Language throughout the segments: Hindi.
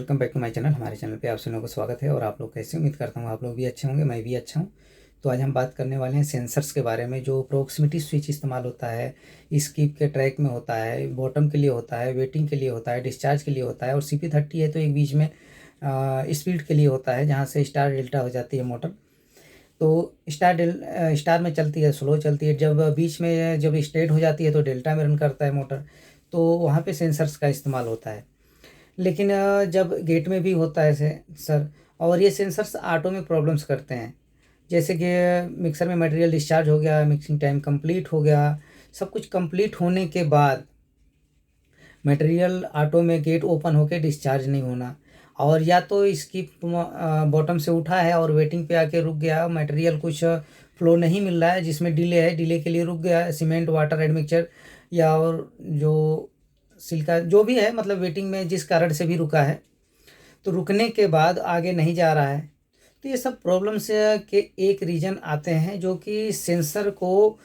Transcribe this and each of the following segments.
Welcome back to my channel. हमारे चैनल पे आप सभी लोगों का स्वागत है। और आप लोग कैसे, उम्मीद करता हूँ आप लोग भी अच्छे होंगे, मैं भी अच्छा हूँ। तो आज हम बात करने वाले हैं सेंसर्स के बारे में। जो प्रोक्सिमिटी स्विच इस्तेमाल होता है, स्कीप के ट्रैक में होता है, बॉटम के लिए होता है, वेटिंग के लिए होता है, डिस्चार्ज के लिए होता है, और CP30 है तो एक बीच में स्पीड के लिए होता है, जहाँ से स्टार डेल्टा हो जाती है मोटर। तो स्टार में चलती है, स्लो चलती है। जब बीच में जब स्ट्रेट हो जाती है तो डेल्टा में रन करता है मोटर। तो वहाँ पे सेंसर्स का इस्तेमाल होता है। लेकिन जब गेट में भी होता है सर, और ये सेंसर्स ऑटो में प्रॉब्लम्स करते हैं। जैसे कि मिक्सर में मटेरियल डिस्चार्ज हो गया, मिक्सिंग टाइम कंप्लीट हो गया, सब कुछ कंप्लीट होने के बाद मटेरियल ऑटो में गेट ओपन होके डिस्चार्ज नहीं होना, और या तो इसकी बॉटम से उठा है और वेटिंग पे आके रुक गया, मटेरियल कुछ फ्लो नहीं मिल रहा है, जिसमें डिले है, डिले के लिए रुक गया, सीमेंट वाटर एडमिक्सचर या और जो सिल्का जो भी है, मतलब वेटिंग में जिस कारण से भी रुका है, तो रुकने के बाद आगे नहीं जा रहा है। तो ये सब प्रॉब्लम्स के एक रीज़न आते हैं, जो कि सेंसर को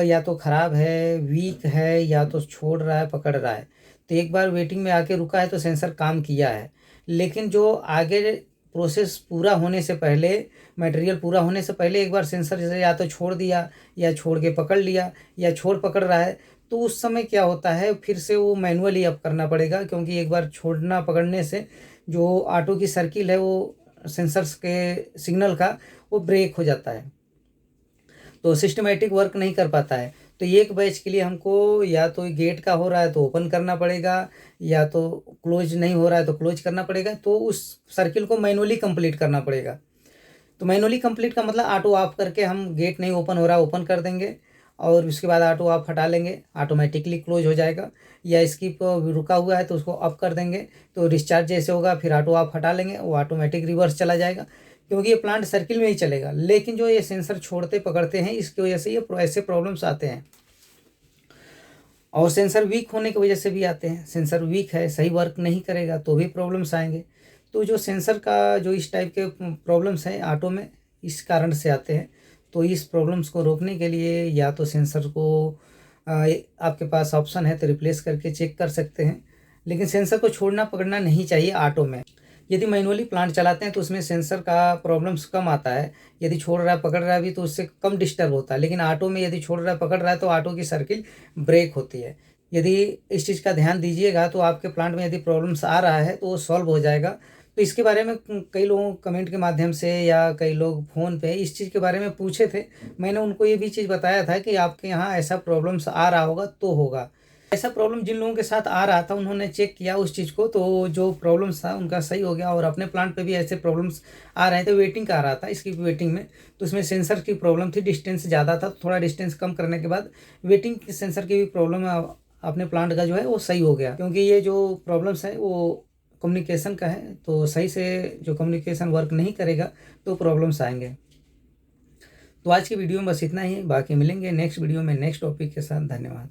या तो ख़राब है, वीक है, या तो छोड़ रहा है, पकड़ रहा है। तो एक बार वेटिंग में आके रुका है तो सेंसर काम किया है, लेकिन जो आगे प्रोसेस पूरा होने से पहले, मटेरियल पूरा होने से पहले एक बार सेंसर जैसे या तो छोड़ दिया, या छोड़ के पकड़ लिया, या छोड़ पकड़ रहा है, तो उस समय क्या होता है, फिर से वो मैनुअली अप करना पड़ेगा। क्योंकि एक बार छोड़ना पकड़ने से जो ऑटो की सर्किल है, वो सेंसर्स के सिग्नल का वो ब्रेक हो जाता है, तो सिस्टमेटिक वर्क नहीं कर पाता है। तो एक बैच के लिए हमको या तो गेट का हो रहा है तो ओपन करना पड़ेगा, या तो क्लोज नहीं हो रहा है तो क्लोज करना पड़ेगा। तो उस सर्किल को मैनुअली कंप्लीट करना पड़ेगा। तो मैनुअली कंप्लीट का मतलब ऑटो ऑफ करके, हम गेट नहीं ओपन हो रहा है ओपन कर देंगे, और उसके बाद ऑटो ऑफ हटा लेंगे, ऑटोमेटिकली क्लोज हो जाएगा। या स्किप रुका हुआ है तो उसको अप कर देंगे, तो डिस्चार्ज जैसे होगा फिर ऑटो ऑफ हटा लेंगे, वो ऑटोमेटिक रिवर्स चला जाएगा, क्योंकि ये प्लांट सर्किल में ही चलेगा। लेकिन जो ये सेंसर छोड़ते पकड़ते हैं, इसकी वजह से ये ऐसे प्रॉब्लम्स आते हैं। और सेंसर वीक होने की वजह से भी आते हैं। सेंसर वीक है, सही वर्क नहीं करेगा तो भी प्रॉब्लम्स आएंगे। तो जो सेंसर का जो इस टाइप के प्रॉब्लम्स हैं ऑटो में, इस कारण से आते हैं। तो इस प्रॉब्लम्स को रोकने के लिए या तो सेंसर को आपके पास ऑप्शन है तो रिप्लेस करके चेक कर सकते हैं, लेकिन सेंसर को छोड़ना पकड़ना नहीं चाहिए ऑटो में। यदि मैनुअली प्लांट चलाते हैं तो उसमें सेंसर का प्रॉब्लम्स कम आता है। यदि छोड़ रहा है पकड़ रहा है भी तो उससे कम डिस्टर्ब होता है। लेकिन ऑटो में यदि छोड़ रहा है पकड़ रहा है तो ऑटो की सर्किल ब्रेक होती है। यदि इस चीज़ का ध्यान दीजिएगा तो आपके प्लांट में यदि प्रॉब्लम्स आ रहा है तो वो सॉल्व हो जाएगा। तो इसके बारे में कई लोगों कमेंट के माध्यम से या कई लोग फ़ोन पे इस चीज़ के बारे में पूछे थे। मैंने उनको ये भी चीज़ बताया था कि आपके यहाँ ऐसा प्रॉब्लम्स आ रहा होगा तो होगा। ऐसा प्रॉब्लम जिन लोगों के साथ आ रहा था, उन्होंने चेक किया उस चीज़ को, तो जो प्रॉब्लम्स था उनका सही हो गया। और अपने प्लांट पे भी ऐसे प्रॉब्लम्स आ रहे थे, वेटिंग का आ रहा था, इसकी वेटिंग में, तो उसमें सेंसर की प्रॉब्लम थी, डिस्टेंस ज़्यादा था। थोड़ा डिस्टेंस कम करने के बाद वेटिंग सेंसर की भी प्रॉब्लम अपने प्लांट का जो है वो सही हो गया। क्योंकि ये जो प्रॉब्लम्स है वो कम्युनिकेशन का है, तो सही से जो कम्युनिकेशन वर्क नहीं करेगा तो प्रॉब्लम्स आएंगे। तो आज की वीडियो में बस इतना ही। बाकी मिलेंगे नेक्स्ट वीडियो में नेक्स्ट टॉपिक के साथ। धन्यवाद।